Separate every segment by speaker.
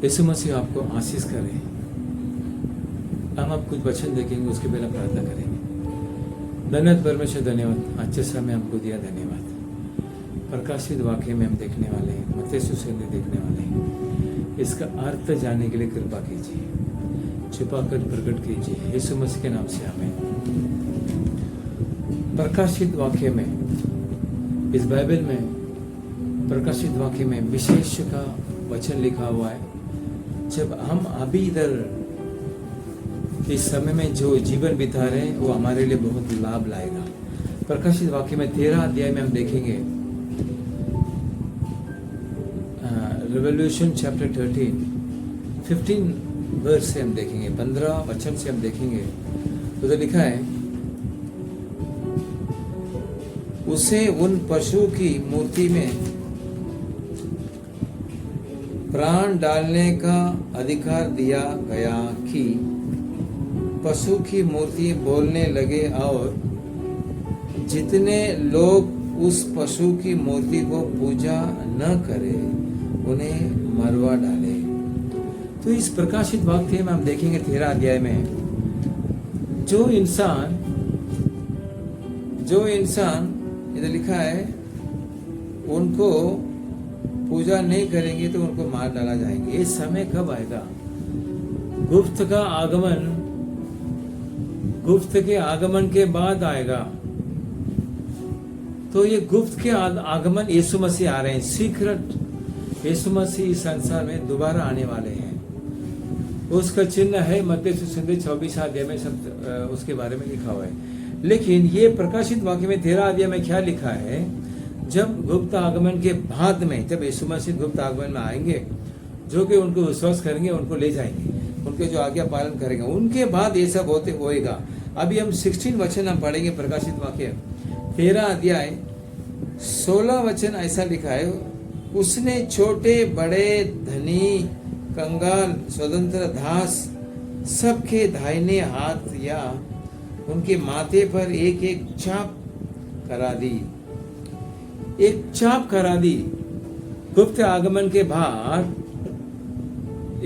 Speaker 1: यीशु मसीह आपको आशीष करे। हम आप कुछ वचन देखेंगे, उसके पहले प्रार्थना करेंगे। धन्यवाद परमेश्वर, धन्यवाद अच्छे समय हमको दिया, धन्यवाद। प्रकाशित वाक्य में हम देखने वाले हैं, मत्ती सुसंदेश देखने वाले हैं। इसका अर्थ जानने के लिए कृपा कीजिए, छुपा कर प्रकट कीजिए, यीशु मसीह के नाम से आमीन। प्रकाशित वाक्य में, इस बाइबल में प्रकाशित वाक्य में विशेष का वचन लिखा हुआ है। जब हम अभी इधर इस समय में जो जीवन बिता रहे हैं वो हमारे लिए बहुत लाभ लाएगा। प्रकाशित वाक्य में 13 अध्याय में हम देखेंगे, रेवल्यूशन चैप्टर 13 15 वर्स से हम देखेंगे, 15 वचन से हम देखेंगे। तो लिखा है, उसे उन पशु की मूर्ति में प्राण डालने का अधिकार दिया गया कि पशु की मूर्ति बोलने लगे और जितने लोग उस पशु की मूर्ति को पूजा न करें उन्हें मरवा डाले। तो इस प्रकाशित वाक्य में हम देखेंगे 13 अध्याय में, जो इंसान इधर लिखा है, उनको पूजा नहीं करेंगे तो उनको मार डाला जाएंगे। ये समय कब आएगा? गुप्त के आगमन के बाद आएगा। तो ये गुप्त के आगमन यीशु मसीह आ रहे हैं, सीक्रेट यीशु मसीह इस संसार में दोबारा आने वाले हैं। उसका चिन्ह है मत्ती सुसंदेश 24 अध्याय में, सब उसके बारे में लिखा हुआ है। लेकिन ये प्रकाशित वाक्य में 13 अध्याय में क्या लिखा है? जब गुप्त आगमन के बाद में, जब यीशु मसीह गुप्त आगमन में आएंगे, जो कि उनको विश्वास करेंगे उनको ले जाएंगे, उनके जो आज्ञा पालन करेंगे, उनके बाद ये सब होएगा। अभी हम 16 वचन हम पढ़ेंगे। प्रकाशित वाक्य 13 अध्याय 16 वचन ऐसा लिखा है, उसने छोटे बड़े, धनी, कंगाल, स्वतंत्र, दास सबके दाहिने हाथ या उनके माथे पर एक एक छाप करा दी। एक छाप करा दी। गुप्त आगमन के बाद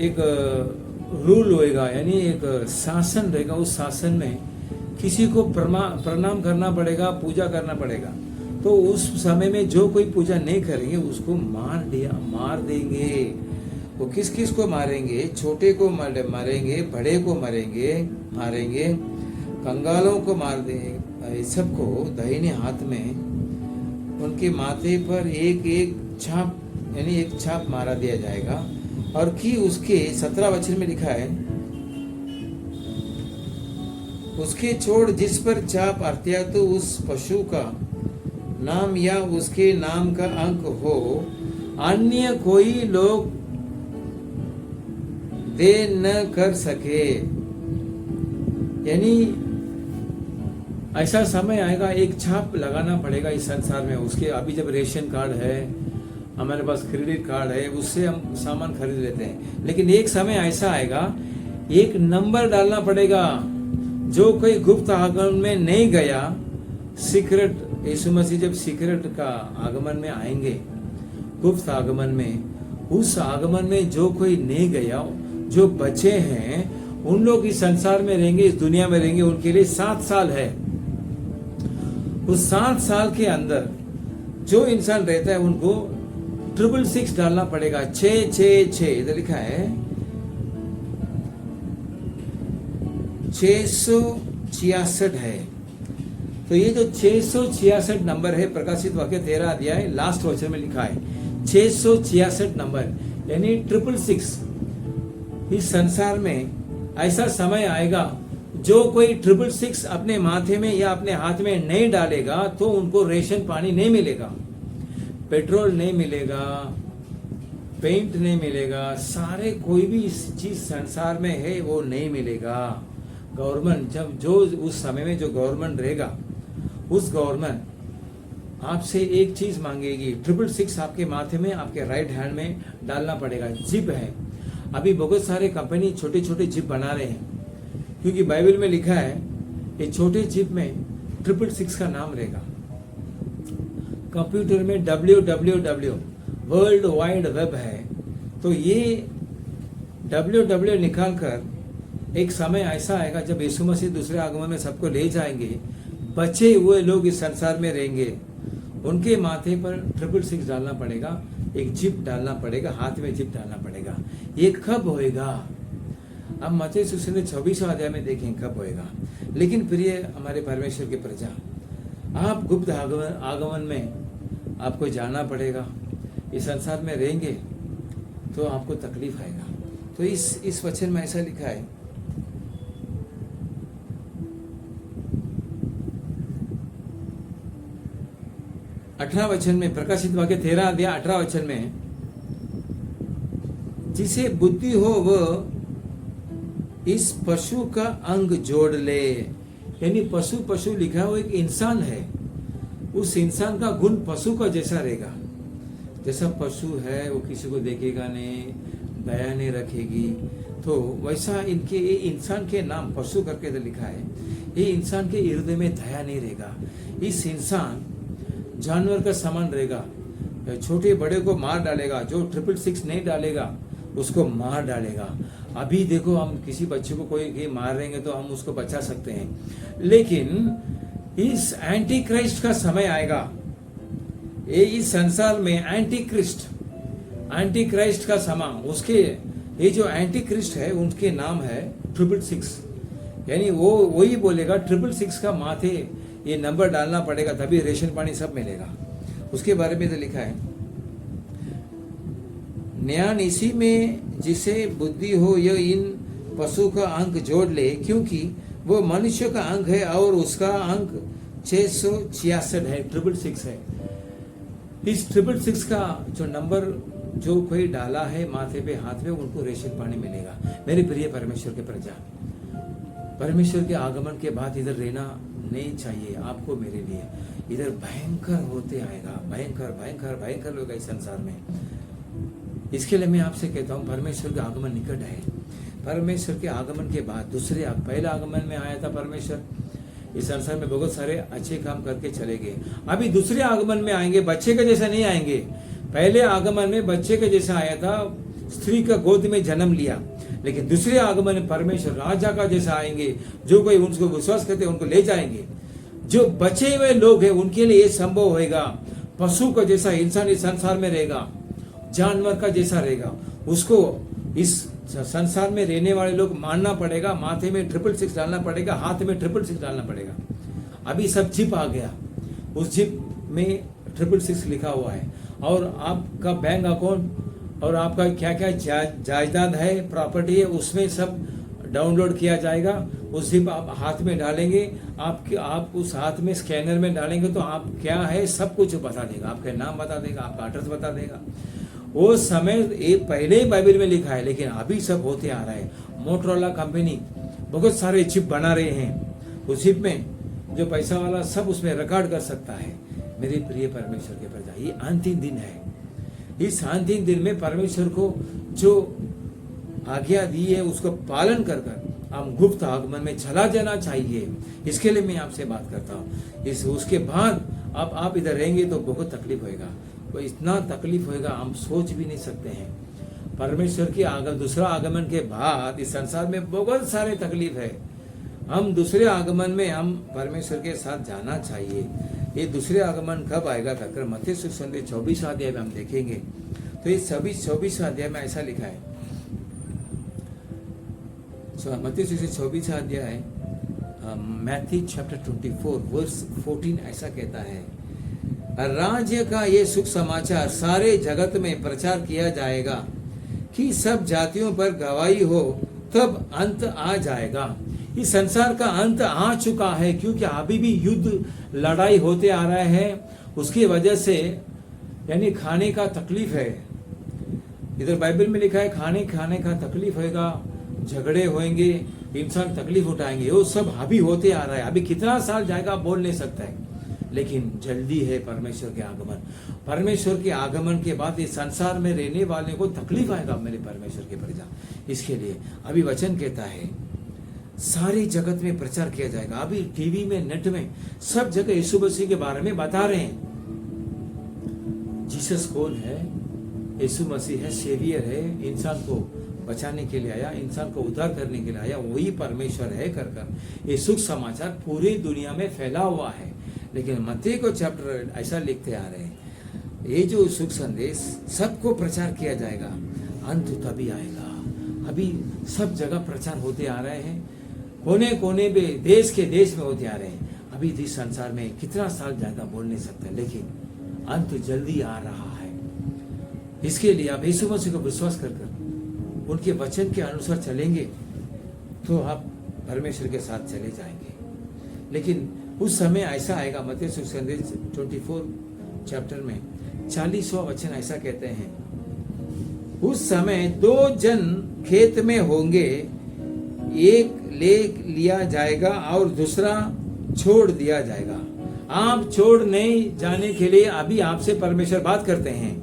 Speaker 1: एक रूल होएगा, यानी एक शासन रहेगा। उस शासन में किसी को प्रणाम करना पड़ेगा, पूजा करना पड़ेगा। तो उस समय में जो कोई पूजा नहीं करेंगे उसको मार देंगे। वो किस किस को मारेंगे? छोटे को मारेंगे, बड़े को मारेंगे, कंगालों को मार देंगे। सबको दाहिने हाथ में उनके माथे पर एक एक छाप, यानी एक छाप मारा दिया जाएगा। और कि उसके 17 वचन में लिखा है, उसके छोड़ जिस पर छाप अर्थात तो उस पशु का नाम या उसके नाम का अंक हो, अन्य कोई लोग दे न कर सके। यानी ऐसा समय आएगा, एक छाप लगाना पड़ेगा इस संसार में। उसके अभी जब रेशन कार्ड है, हमारे पास क्रेडिट कार्ड है, उससे हम सामान खरीद लेते हैं। लेकिन एक समय ऐसा आएगा, एक नंबर डालना पड़ेगा। जो कोई गुप्त आगमन में नहीं गया, सीक्रेट, यीशु मसीह जब सीक्रेट का आगमन में आएंगे, गुप्त आगमन में, उस आगमन में जो कोई नहीं गया, जो बचे हैं, उन लोग इस संसार में रहेंगे, इस दुनिया में रहेंगे। उनके लिए 7 साल है। उस 7 साल के अंदर जो इंसान रहता है उनको 666 डालना पड़ेगा। 666 इधर लिखा है, 666 है। तो ये जो 666 नंबर है, प्रकाशित वाक्य 13 अध्याय लास्ट वचन में लिखा है 666 नंबर, यानी 666। इस संसार में ऐसा समय आएगा, जो कोई 666 अपने माथे में या अपने हाथ में नहीं डालेगा तो उनको रेशन पानी नहीं मिलेगा, पेट्रोल नहीं मिलेगा, पेंट नहीं मिलेगा, सारे कोई भी चीज संसार में है वो नहीं मिलेगा। गवर्नमेंट जब जो उस समय में जो गवर्नमेंट रहेगा, उस गवर्नमेंट आपसे एक चीज मांगेगी, 666 आपके माथे में, आपके राइट हैंड में डालना पड़ेगा। जिप है, अभी बहुत सारे कंपनी छोटे छोटे जिप बना रहे हैं, क्योंकि बाइबल में लिखा है ये छोटे चिप में 666 का नाम रहेगा। कंप्यूटर में www वर्ल्ड वाइड वेब है, तो ये WW निकाल कर एक समय ऐसा आएगा जब यीशु मसीह दूसरे आगमन में सबको ले जाएंगे, बचे हुए लोग इस संसार में रहेंगे, उनके माथे पर 666 डालना पड़ेगा, एक जिप डालना पड़ेगा, हाथ में जिप डालना पड़ेगा। ये कब होएगा? अब मत्ती सुसमाचार 26 अध्याय में देखें कब होएगा। लेकिन प्रिय हमारे परमेश्वर के प्रजा, आप गुप्त आगमन में आपको जाना पड़ेगा। इस संसार में रहेंगे तो आपको तकलीफ आएगा। तो इस वचन में ऐसा लिखा है, अठारह वचन में, प्रकाशित वाक्य 13 अध्याय 18 वचन में, जिसे बुद्धि हो वह इस पशु का अंग जोड़ ले। यानी पशु लिखा हुआ एक इंसान है, उस इंसान का गुण पशु का जैसा रहेगा। जैसा पशु है वो किसी को देखेगा नहीं, दया नहीं रखेगी, तो वैसा इनके ये इंसान के नाम पशु करके तो लिखा है, ये इंसान के हृदय में दया नहीं रहेगा। इस इंसान जानवर का समान रहेगा, छोटे बड़े को मार डालेगा, जो 666 नहीं डालेगा उसको मार डालेगा। अभी देखो हम किसी बच्चे को कोई मार रहेंगे तो हम उसको बचा सकते हैं, लेकिन इस एंटी क्राइस्ट का समय आएगा। ये इस संसार में एंटी क्राइस्ट का समय, उसके ये जो एंटी क्रिस्ट है उनके नाम है 666। यानी वो वही बोलेगा 666 का माथे ये नंबर डालना पड़ेगा, तभी रेशन पानी सब मिलेगा। उसके बारे में तो लिखा है, न्यान इसी में जिसे बुद्धि हो यह इन पशु का अंक जोड़ ले, क्योंकि वो मनुष्य का अंक है और उसका अंक 666 है, 666 है। इस 666 का जो नंबर जो कोई डाला है माथे पे हाथ में, उनको रेशन पानी मिलेगा। मेरे प्रिय परमेश्वर के प्रजा, परमेश्वर के आगमन के बाद इधर रहना नहीं चाहिए आपको मेरे लिए। इधर भयंकर होते आएगा, भयंकर लोग इस संसार में। इसके लिए मैं आपसे कहता हूँ परमेश्वर का आगमन निकट है। परमेश्वर के आगमन के बाद पहले आगमन में आया था परमेश्वर, इस संसार में बहुत सारे अच्छे काम करके चले गए। अभी दूसरे आगमन में आएंगे, बच्चे के जैसा नहीं आएंगे। पहले आगमन में बच्चे के जैसा आया था, स्त्री का गोद में जन्म लिया, लेकिन दूसरे आगमन में परमेश्वर राजा का जैसा आएंगे। जो कोई उनको विश्वास करते उनको ले जाएंगे। जो बचे हुए लोग हैं उनके लिए ये संभव होएगा। पशु का जैसा इंसान इस संसार में रहेगा, जानवर का जैसा रहेगा, उसको इस संसार में रहने वाले लोग मानना पड़ेगा, माथे में 666 डालना पड़ेगा, हाथ में 666 डालना पड़ेगा। अभी सब चिप आ गया, उस चिप में 666 लिखा हुआ है, और आपका बैंक अकाउंट और आपका क्या क्या जायदाद है, प्रॉपर्टी है, उसमें सब डाउनलोड किया जाएगा। उस चिप आप हाथ में डालेंगे, आप उस हाथ में स्कैनर में डालेंगे तो आप क्या है सब कुछ बता देगा, आपका नाम बता देगा, आपका एड्रेस बता देगा। वो समय ये पहले ही बाइबल में लिखा है, लेकिन अभी सब होते आ रहा है। मोटरोला कंपनी बहुत सारे चिप बना रहे हैं, उस चिप में जो पैसा वाला सब उसमें रिकॉर्ड कर सकता है। मेरे प्रिय परमेश्वर के प्रजा, ये अंतिम दिन है। इस अंतिम दिन में परमेश्वर को जो आज्ञा दी है उसको पालन कर हम गुप्त आगमन में चला जाना चाहिए। इसके लिए मैं आपसे बात करता हूँ। उसके बाद अब आप इधर रहेंगे तो बहुत तकलीफ होएगा, वो इतना तकलीफ होएगा हम सोच भी नहीं सकते हैं। परमेश्वर की दूसरा आगमन के बाद इस संसार में बहुत सारे तकलीफ है। हम दूसरे आगमन में हम परमेश्वर के साथ जाना चाहिए। ये दूसरे आगमन कब आएगा कहकर मत्ती सुसमाचार 24 अध्याय में हम देखेंगे। तो ये 24 अध्याय में ऐसा लिखा है, मत्ती सुसमाचार 24 अध्याय मैथ्यू चैप्टर 24 वर्स 14 ऐसा कहता है, राज्य का ये सुख समाचार सारे जगत में प्रचार किया जाएगा कि सब जातियों पर गवाही हो, तब अंत आ जाएगा। इस संसार का अंत आ चुका है, क्योंकि अभी भी युद्ध लड़ाई होते आ रहा है। उसकी वजह से यानी खाने का तकलीफ है। इधर बाइबल में लिखा है खाने का तकलीफ होगा, झगड़े होंगे, इंसान तकलीफ उठाएंगे। वो सब अभी होते आ रहा है। अभी कितना साल जाएगा बोल नहीं सकता है, लेकिन जल्दी है परमेश्वर के आगमन। परमेश्वर के आगमन के बाद इस संसार में रहने वाले को तकलीफ आएगा मेरे परमेश्वर के प्रजा। इसके लिए अभी वचन कहता है सारी जगत में प्रचार किया जाएगा। अभी टीवी में, नेट में सब जगह यीशु मसीह के बारे में बता रहे हैं। जीसस कौन है? यीशु मसीह है, सेवियर है, इंसान को बचाने के लिए आया, इंसान को उद्धार करने के लिए आया, वही परमेश्वर है कर ये सुख समाचार पूरी दुनिया में फैला हुआ है। लेकिन मत्ती को चैप्टर ऐसा लिखते आ रहे हैं, ये जो सुख संदेश सबको प्रचार किया जाएगा, अंत तभी आएगा। अभी सब जगह प्रचार होते आ रहे हैं, कोने कोने में देश के देश में होते आ रहे हैं। अभी इस संसार में कितना साल ज्यादा बोल नहीं सकते, लेकिन अंत जल्दी आ रहा है। इसके लिए आप यीशु मसीह को विश्वास कर उनके वचन के अनुसार चलेंगे तो आप परमेश्वर के साथ चले जाएंगे। लेकिन उस समय ऐसा आएगा, मत्ती सुसंदेश 24 चैप्टर में 40वां वचन ऐसा कहते हैं, उस समय 2 जन खेत में होंगे, एक ले लिया जाएगा और दूसरा छोड़ दिया जाएगा। आप छोड़ नहीं जाने के लिए अभी आपसे परमेश्वर बात करते हैं।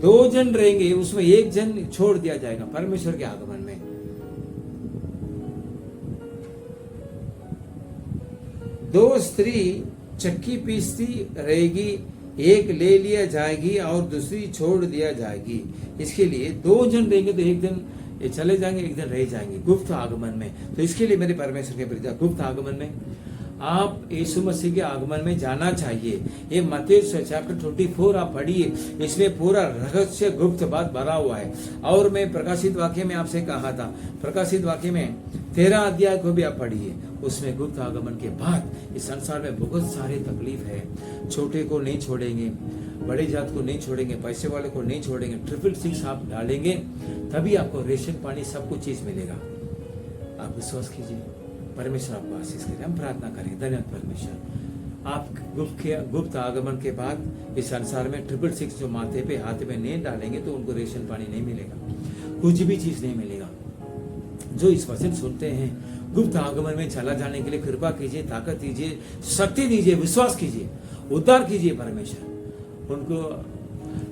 Speaker 1: 2 जन रहेंगे, उसमें 1 जन छोड़ दिया जाएगा परमेश्वर के आगमन में। 2 स्त्री चक्की पीसती रहेगी, एक ले लिया जाएगी और दूसरी छोड़ दिया जाएगी। इसके लिए 2 जन रहेंगे तो 1 दिन ये चले जाएंगे, 1 दिन रह जाएंगे गुप्त आगमन में। तो इसके लिए मेरे परमेश्वर के प्रिय, गुप्त आगमन में आप यीशु मसीह के आगमन में जाना चाहिए। ये मत्ती चैप्टर 24 आप पढ़िए, इसमें पूरा रहस्य गुप्त बात भरा हुआ है। और मैं प्रकाशित वाक्य में आपसे कहा था, प्रकाशित वाक्य में 13 अध्याय को भी आप पढ़िए, उसमें गुप्त आगमन के बाद इस संसार में बहुत सारे तकलीफ है। छोटे को नहीं छोड़ेंगे, बड़ी जात को नहीं छोड़ेंगे, पैसे वाले को नहीं छोड़ेंगे। 666 आप डालेंगे तभी आपको रेशन पानी सब कुछ चीज मिलेगा। आप विश्वास कीजिए, परमेश्वर आपको आशीष करे। हम प्रार्थना करें, धन्यवाद परमेश्वर, आप गुप्त आगमन के बाद इस संसार में 666 जो माथे पे हाथ में नहीं डालेंगे तो उनको रेशन पानी नहीं मिलेगा, कुछ भी चीज नहीं मिलेगा। जो इस वचन सुनते हैं, गुप्त आगमन में चला जाने के लिए कृपा कीजिए, ताकत दीजिए, शक्ति दीजिए, विश्वास कीजिए, उद्धार कीजिए परमेश्वर, उनको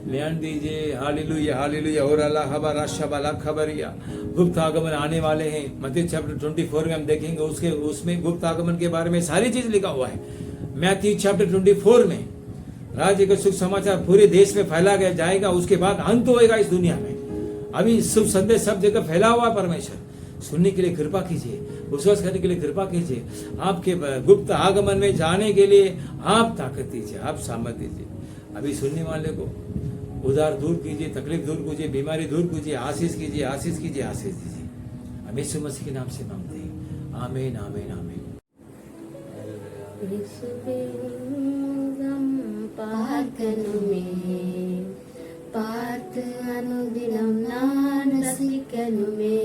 Speaker 1: ध्यान दीजिए। Hallelujah hallelujah. और अल्लाह हबारा शबाला खबरिया, गुप्त आगमन आने वाले हैं। मत्ती चैप्टर 24 में हम देखेंगे, उसमें गुप्त आगमन के बारे में सारी चीज लिखा हुआ है। मैथ्यू चैप्टर 24 में राज्य का सुख समाचार पूरे देश में फैला गया जाएगा, उसके बाद अंत होएगा इस दुनिया में। अभी शुभ संदेश सब जगह फैला हुआ है। परमेश्वर सुनने के लिए कृपा कीजिए, विश्वास करने के लिए कृपा कीजिए। आपके गुप्त आगमन में जाने के लिए आप ताकत दीजिए, आप सामर्थ दीजिए। अभी सुनने वाले को उधार दूर कीजिए, तकलीफ दूर कीजिए, बीमारी दूर कीजिए, आशीष कीजिए, आशीष कीजिए, आशीष दीजिए। हम यीशु मसीह के नाम से मांगते हैं, आमीन आमीन आमीन।
Speaker 2: பார்க்கணுமே பார்த்து அனுதினம் நான் ரசிக்கணுமே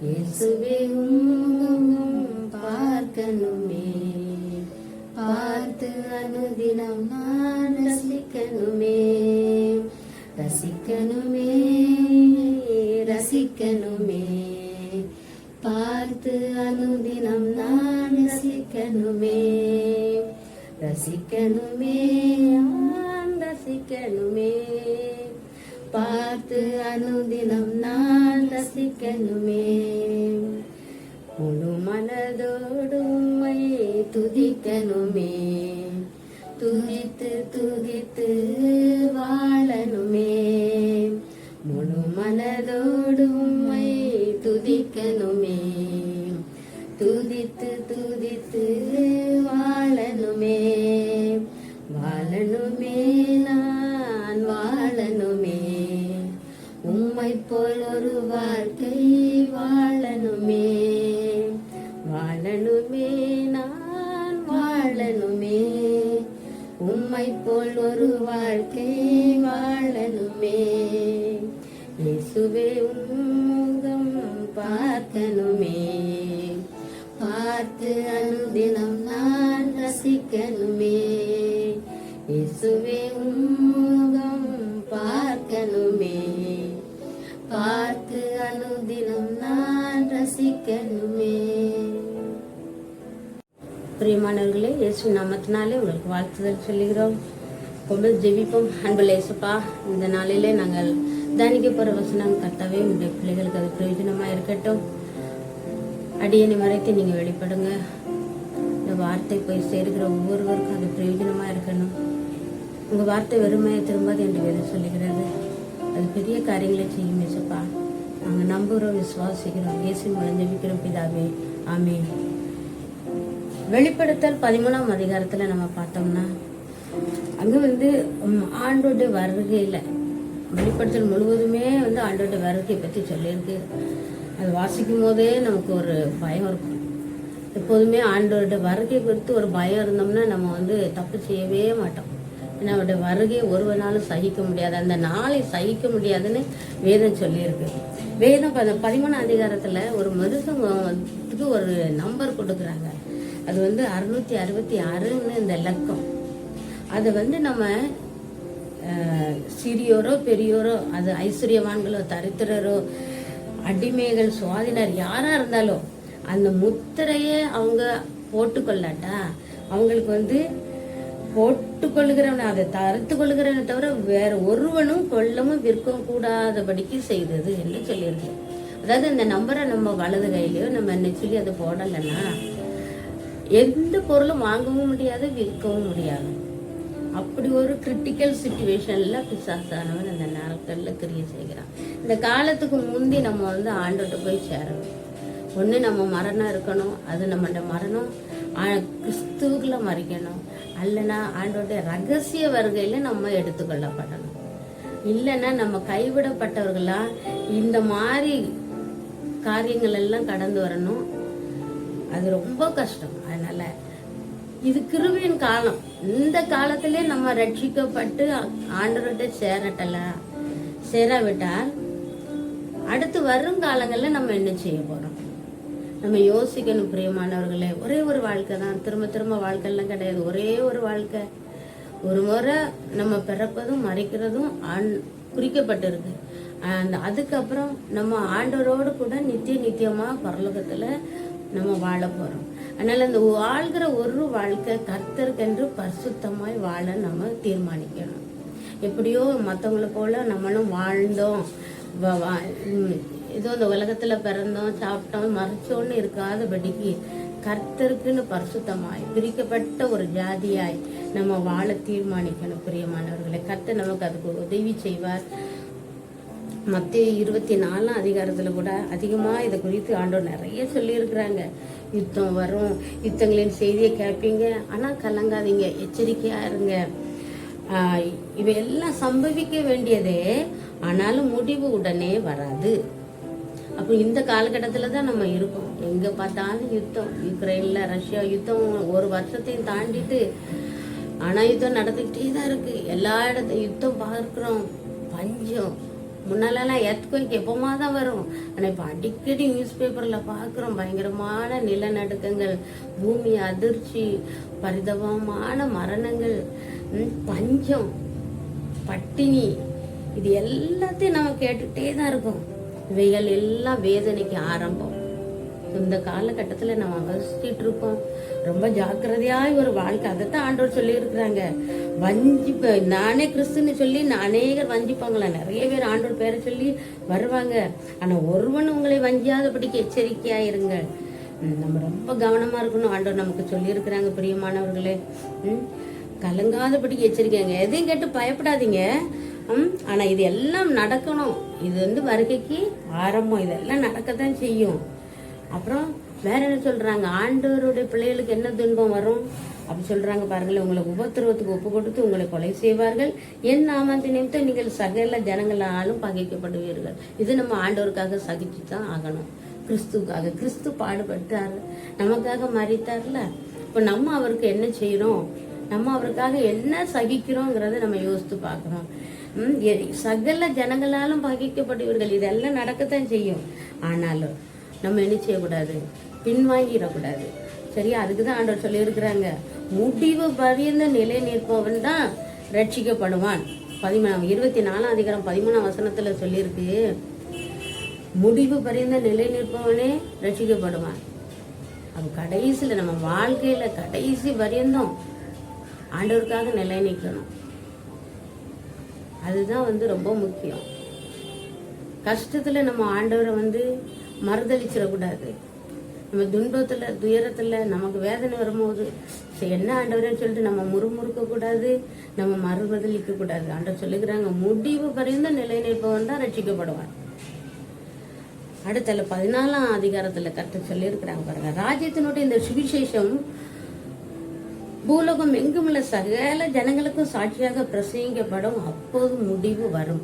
Speaker 2: இயேசுவே உம்முகம் பார்க்கணுமே பார்த்து அனுதினம் நான் ரசிக்கணுமே ரசிக்கணுமே ரசிக்கணுமே பார்த்து அனுதினம் நான் ரசிக்கணுமே ரசிக்கணுமே ரசிக்கணுமே பார்த்து அனுதினம் நான் ரசிக்கணுமே முழு மனதோடு உம்மை துதிக்கணுமே துதித்து துதித்து வாழணுமே முழு மனதோடு உம்மை துதிக்கணுமே துதித்து துதித்து வாழணுமே வாழணுமே நான் வாழணுமே உம்மை போல் ஒரு வாழ்க்கை வாழணுமே வாழணுமே நான் வாழணுமே உம்மை போல் ஒரு வாழ்க்கை வாழணுமே இயேசுவே உம்முகம் பார்க்கணுமே பார்த்து அனுதினம் நான் ரசிக்கணுமே இயேசுவே உம்முகம் பார்க்கணுமே பார்த்து அனுதினம் நான் ரசிக்கணுமே. பிரியமானவர்களே, இயேசு நாமத்தினாலே உங்களுக்கு வாழ்த்துதல் சொல்லுகிறோம். ரொம்ப ஜெபிப்போம். அன்புள்ள இயேசுப்பா, இந்த நாளிலே நாங்கள் தியானிக்க போகிற வசனம் கர்த்தாவே உங்களுடைய பிள்ளைகளுக்கு அது பிரயோஜனமாக இருக்கட்டும். அடியனை மறைத்து நீங்கள் வெளிப்படுங்க. இந்த வார்த்தை போய் சேர்க்கிற ஒவ்வொருவருக்கும் அது பிரயோஜனமாக இருக்கணும். உங்கள் வார்த்தை வெறுமையை திரும்பாது என்று வேறு சொல்லுகிறது. அது பெரிய காரியங்களை செய்யும் இயேசுப்பா. நாங்கள் நம்புகிறோம், விசுவாசிக்கிறோம். இயேசு மூலம் ஜெபிக்கிறோம் பிதாவே, ஆமென். வெளிப்படுத்தல் 13ஆம் அதிகாரத்தில் நம்ம பார்த்தோம்னா அங்கே ஆண்டோட வருகையில் வெளிப்படுத்தல் முழுவதுமே ஆண்டோட வருகை பற்றி சொல்லியிருக்கு. அது வாசிக்கும் போதே நமக்கு ஒரு பயம் இருக்கும். எப்போதுமே ஆண்டோட வருகை குறித்து ஒரு பயம் இருந்தோம்னா நம்ம தப்பு செய்யவே மாட்டோம். ஏன்னா அவருடைய வருகையை ஒருவனாலும் சகிக்க முடியாது, அந்த நாளை சகிக்க முடியாதுன்னு வேதம் சொல்லியிருக்கு. வேதம் 13ஆம் அதிகாரத்தில் ஒரு மிருகத்துக்கு ஒரு நம்பர் கொடுக்குறாங்க. அது 666ன்னு இந்த இலக்கம். அதை நம்ம சிறியோரோ பெரியோரோ, அது ஐஸ்வர்யவான்களோ தரித்திரரோ அடிமைகள் சுவாதினர் யாரா இருந்தாலும் அந்த முத்திரையை அவங்க போட்டுக்கொள்ளாட்டா அவங்களுக்கு போட்டுக்கொள்கிறவன், அதை தடுத்து கொள்கிறவனை தவிர வேற ஒருவனும் கொல்லவும் விற்கவும் கூடாதபடிக்கு செய்தது என்று சொல்லியிருக்கு. அதாவது இந்த நம்பரை நம்ம வலது கையிலயோ நம்ம என்ன சொல்லி அதை போடலைன்னா எந்த பொருளும் வாங்கவும் முடியாது, விற்கவும் முடியாது. அப்படி ஒரு கிரிட்டிக்கல் சிச்சுவேஷன்ல பிசாசானவன் அந்த நாட்கள்ல கிரியை செய்கிறான். இந்த காலத்துக்கு முந்தி நம்ம ஆண்டோட்ட போய் சேரணும். ஒன்று நம்ம மரணம் இருக்கணும், அது நம்மளோட மரணம் கிறிஸ்துவுக்குள்ள மறிக்கணும். அல்லனா ஆண்டோட ரகசிய வருகையில நம்ம எடுத்துக்கொள்ளப்படணும். இல்லைன்னா நம்ம கைவிடப்பட்டவர்களா இந்த மாதிரி காரியங்கள் எல்லாம் கடந்து வரணும். அது ரொம்ப கஷ்டம். அதனால இது கிருபையின் காலம். இந்த காலத்திலே நம்ம ரட்சிக்கப்பட்டு ஆண்டவர்கிட்ட சேராவிட்டால் அடுத்து வரும் காலங்கள்ல நம்ம என்ன செய்ய போறோம்? நம்ம யோசிக்கணும் பிரியமானவர்களே. ஒரே ஒரு வாழ்க்கை தான், திரும்ப திரும்ப வாழ்க்கைலாம் கிடையாது. ஒரே ஒரு வாழ்க்கை. ஒரு முறை நம்ம பிறப்பதும் மறைக்கிறதும் குறிக்கப்பட்டிருக்கு. அதுக்கப்புறம் நம்ம ஆண்டவரோடு கூட நித்தியமா பரலோகத்துல நம்ம வாழ போறோம். அதனால அந்த வாழ்கிற ஒரு வாழ்க்கை கர்த்தருக்கென்று பரிசுத்தமாய் வாழ நம்ம தீர்மானிக்கணும். எப்படியோ மற்றவங்களை போல நம்மளும் வாழ்ந்தோம், ஏதோ இந்த உலகத்துல பிறந்தோம், சாப்பிட்டோம், மறைச்சோன்னு இருக்காதபடிக்கு கர்த்தருக்குன்னு பரிசுத்தமாய் பிரிக்கப்பட்ட ஒரு ஜாதியாய் நம்ம வாழ தீர்மானிக்கணும் பிரியமானவர்களை. கர்த்தர் நமக்கு அதுக்கு உதவி செய்வார். மத்தேயு 24ஆம் அதிகாரத்துல கூட அதிகமா இதை குறித்து ஆண்டவர் நிறைய சொல்லி இருக்கிறாங்க. யுத்தம் வரும், யுத்தங்களின் செய்தியை கேட்பீங்க, ஆனா கலங்காதீங்க, எச்சரிக்கையா இருங்க. இவையெல்லாம் சம்பவிக்க வேண்டியதே, ஆனாலும் முடிவு உடனே வராது. அப்போ இந்த காலகட்டத்துல தான் நம்ம இருக்கோம். எங்க பார்த்தாலும் யுத்தம், யுக்ரைன்ல ரஷ்யா யுத்தம் ஒரு வருஷத்தையும் தாண்டிட்டு ஆனா யுத்தம் நடந்துக்கிட்டே தான் இருக்கு. எல்லா இடத்தையும் யுத்தம் பார்க்கிறோம். பஞ்சம், முன்னாலெல்லாம் எர்த்குவேக் எப்பமா தான் வரும், ஆனா இப்ப அடிக்கடி நியூஸ் பேப்பர்ல பாக்குறோம் பயங்கரமான நிலநடுக்கங்கள், பூமி அதிர்ச்சி, பரிதாபமான மரணங்கள், பஞ்சம், பட்டினி, இது எல்லாத்தையும் நம்ம கேட்டுட்டே தான் இருக்கோம். இவைகள் எல்லாம் வேதனைக்கு ஆரம்பம். இந்த காலகட்டத்துல நம்ம வசிச்சுட்டு இருக்கோம். ரொம்ப ஜாக்கிரதையாய் ஒரு வாழ்க்கை. அதைத்தான் ஆண்டவர் சொல்லி இருக்கிறாங்க. நானே கிறிஸ்துன்னு சொல்லி அநேகர் வஞ்சிப்பாங்களா. நிறைய பேர் ஆண்டவர் பேரை சொல்லி வருவாங்க. ஆனா ஒருவன் உங்களை வஞ்சியாதபடிக்கு எச்சரிக்கையா இருங்க. நம்ம ரொம்ப கவனமா இருக்கணும். ஆண்டவர் நமக்கு சொல்லி இருக்கிறாங்க பிரியமானவர்களே. கலங்காதபடிக்கு எச்சரிக்கைங்க. எதையும் கேட்டு பயப்படாதீங்க. ஆனா இது எல்லாம் நடக்கணும். இது வருகைக்கு ஆரம்பம். இதெல்லாம் நடக்கத்தான் செய்யும். அப்புறம் வேற என்ன சொல்றாங்க? ஆண்டவருடைய பிள்ளைகளுக்கு என்ன துன்பம் வரும் அப்படி சொல்றாங்க பாருங்களேன். உங்களை உபத்திரவத்துக்கு ஒப்பு கொடுத்து உங்களை கொலை செய்வார்கள். என் நாமத்தின் நிமித்தம் நீங்கள் சகல ஜனங்களாலும் பகைக்கப்படுவீர்கள். இது நம்ம ஆண்டவருக்காக சகிச்சுதான் ஆகணும். கிறிஸ்துக்காக. கிறிஸ்து பாடுபட்டாரு, நமக்காக மரித்தார்ல. இப்ப நம்ம அவருக்கு என்ன செய்யறோம், நம்ம அவருக்காக என்ன சகிக்கிறோங்கிறத நம்ம யோசித்து பார்க்கணும். சகல ஜனங்களாலும் பகைக்கப்படுவீர்கள். இதெல்லாம் நடக்கத்தான் செய்யும். ஆனாலும் நம்ம என்ன செய்யக்கூடாது, பின்வாங்கிடக்கூடாது. சரியா? அதுக்குதான் ஆண்டவர் சொல்லி இருக்கிறாங்க, முடிவு பரியந்த நிலை நிற்பவன் தான் ரட்சிக்கப்படுவான். 24ஆம் அதிகாரம் 13ஆம் வசனத்துல சொல்லியிருக்கு, முடிவு பரியந்த நிலை நிற்பவனே ரட்சிக்கப்படுவான். அது கடைசியில நம்ம வாழ்க்கையில கடைசி பரியந்தம் ஆண்டவருக்காக நிலை நிற்கணும். அதுதான் ரொம்ப முக்கியம். கஷ்டத்துல நம்ம ஆண்டவரை மறுதளிச்சிடக்கூடாது. நம்ம துன்பத்துல துயரத்துல நமக்கு வேதனை வரும்போது என்ன ஆண்டவரேன்னு சொல்லிட்டு நம்ம முறுமுறுக்க கூடாது, நம்ம மறுபதலிக்க கூடாது. ஆண்டவர் சொல்லுகிறாங்க, முடிவு பரிந்த நிலை நிற்பவன் தான் ரட்சிக்கப்படுவான். அடுத்தல 14ஆம் அதிகாரத்துல கர்த்தர் சொல்லியிருக்கிறாங்க பாருங்க, ராஜ்யத்தினுடைய இந்த சுவிசேஷம் பூலோகம் எங்குமுள்ள சகல ஜனங்களுக்கும் சாட்சியாக பிரசங்கிக்கப்படும், அப்போது முடிவு வரும்.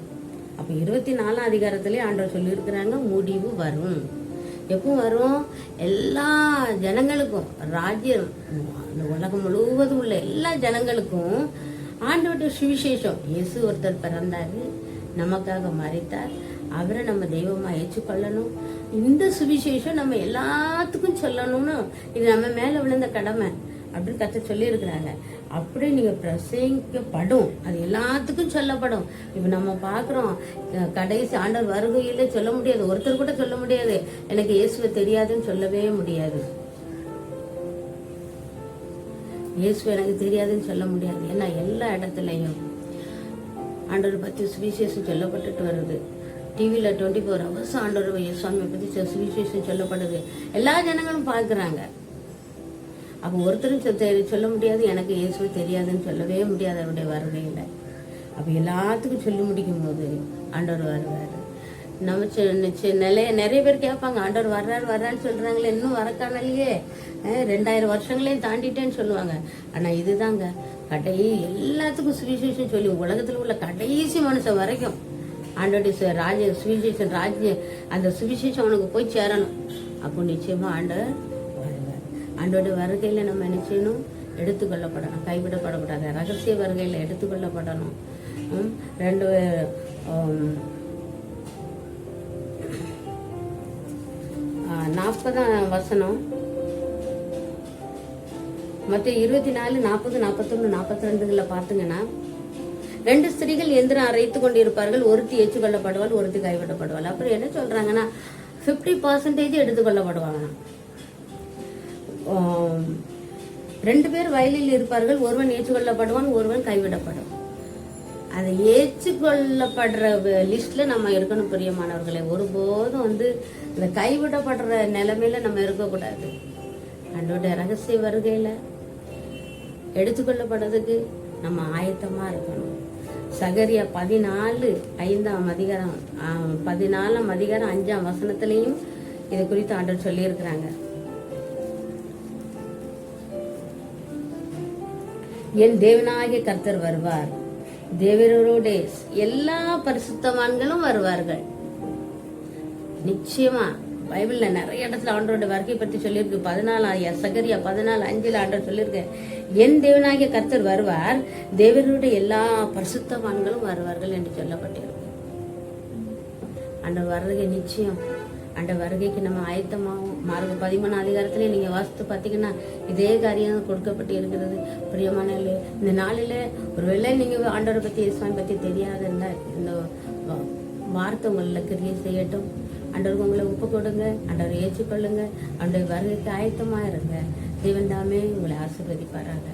Speaker 2: அப்ப 24ஆம் அதிகாரத்திலே ஆண்டவர் சொல்லியிருக்கிறாங்க, முடிவு வரும். எப்போ வரும்? எல்லா ஜனங்களுக்கும், ராஜ்யம் இந்த உலகம் முழுவதும் உள்ள எல்லா ஜனங்களுக்கும் ஆண்டவருடைய சுவிசேஷம், இயேசு ஒருத்தர் பிறந்தாரு, நமக்காக மரித்தார், அவரை நம்ம தெய்வமா ஏற்றுக்கொள்ளணும். இந்த சுவிசேஷம் நம்ம எல்லாத்துக்கும் சொல்லணும்னு இது நம்ம மேல விழுந்த கடமை அப்படின்னு கர்த்தர் சொல்லி இருக்கிறாங்க. அப்படி நீங்க பிரசங்கிக்கப்படும், அது எல்லாத்துக்கும் சொல்லப்படும். இப்ப நம்ம பாக்குறோம், கடைசி ஆண்டவர் வருகையில சொல்ல முடியாது, ஒருத்தர் கூட சொல்ல முடியாது எனக்கு இயேசுவை தெரியாதுன்னு சொல்லவே முடியாது. இயேசு எனக்கு தெரியாதுன்னு சொல்ல முடியாது. ஏன்னா எல்லா இடத்துலையும் ஆண்டவர் பத்தி சுவிசேஷம் சொல்லப்பட்டுட்டு வருது. டிவியில 24 hours ஆண்டவர் சுவாமியை பத்தி சுவிசேஷம் சொல்லப்படுது, எல்லா ஜனங்களும் பார்க்குறாங்க. அப்போ ஒருத்தரும் சொல்ல முடியாது எனக்கு இயேசுவை தெரியாதுன்னு சொல்லவே முடியாது அவருடைய வருகையில. அப்போ எல்லாத்துக்கும் சொல்லி முடிக்கும் போது ஆண்டவர் வருவார். நம்ம நிறைய பேர் கேட்பாங்க, ஆண்டவர் வர்றான்னு சொல்றாங்களே, இன்னும் வரக்கானலையே, 2000 வருஷங்களையும் தாண்டிட்டேன்னு சொல்லுவாங்க. ஆனா இதுதாங்க எல்லாத்துக்கும் சுவிசேஷம் சொல்லி உலகத்துல உள்ள கடைசி மனுஷன் வரைக்கும் ஆண்டோடைய சுவிசேஷன் ராஜ்யம், அந்த சுவிசேஷம் அவனுக்கு போய் சேரணும். அப்போ நிச்சயமா ஆண்டவர் வருவார். ஆண்டோடைய வருகையில நம்ம என்ன செய்யணும்? எடுத்துக்கொள்ளப்படணும், கைவிடப்படக்கூடாது. ரகசிய வருகையில எடுத்துக்கொள்ளப்படணும். 40ஆம் வசனம், மற்ற 24, 40, 41, 42 பாத்தீங்கன்னா, 2 ஸ்திரீகள் எந்திரம் அரைத்து கொண்டிருப்பார்கள், ஒருத்தி ஏற்றுக்கொள்ளப்படுவாள், ஒருத்தி கைவிடப்படுவாள். அப்புறம் என்ன சொல்றாங்கன்னா 50% எடுத்துக்கொள்ளப்படுவாங்க. 2 பேர் வயலில் இருப்பார்கள், ஒருவன் ஏற்றுக்கொள்ளப்படுவான், ஒருவன் கைவிடப்படும். அதை ஏற்றுக்கொள்ளப்படுற லிஸ்ட்ல நம்ம இருக்கணும் பிரியமானவர்களே. ஒருபோதும் இந்த கைவிடப்படுற நிலைமையில நம்ம இருக்கக்கூடாது. ஆண்டவருடைய ரகசிய வருகையில எடுத்துக்கொள்ளப்படுறதுக்கு நம்ம ஆயத்தமா இருக்கணும். சகரியா 14:5 அதிகாரம் 14ஆம் அதிகாரம் 5ஆம் வசனத்திலையும் இது குறித்து ஆண்டவர் சொல்லி இருக்கிறாங்க. என் தேவனாகிய கர்த்தர் வருவார், தேவரோட எல்லா பரிசுத்தவான்களும் வருவார்கள். நிச்சயமா பைபிள்ல நிறைய இடத்துல ஆண்டவரோட வருகை பற்றி சொல்லியிருக்கு. 14 சகரியா 14:5 ஆண்டவர் சொல்லியிருக்கு, என் தேவனாகிய கர்த்தர் வருவார், தேவரோட எல்லா பரிசுத்தவான்களும் வருவார்கள் என்று சொல்லப்பட்டிருக்கு. ஆண்டவர் வருகை நிச்சயம். அந்த வருகைக்கு நம்ம ஆயத்தமாகும். மார்க் 13ஆம் அதிகாரத்திலே நீங்க வாசித்து பார்த்தீங்கன்னா இதே காரியம் கொடுக்கப்பட்டு இருக்கிறது. பிரியமான இந்த நாளில ஒருவேளை நீங்க ஆண்டவரை பத்தி இயேசுவை பத்தி தெரியாதுன்னா இந்த வார்த்தை உங்களை கிரியை செய்யட்டும். ஆண்டவருக்கு உங்களை ஒப்பு கொடுங்க, ஆண்டவரை ஏற்றுக்கொள்ளுங்க, ஆண்டவர் வருகைக்கு ஆயத்தமா இருங்க. தேவன் தாமே உங்களை ஆசீர்வதிப்பாராங்க.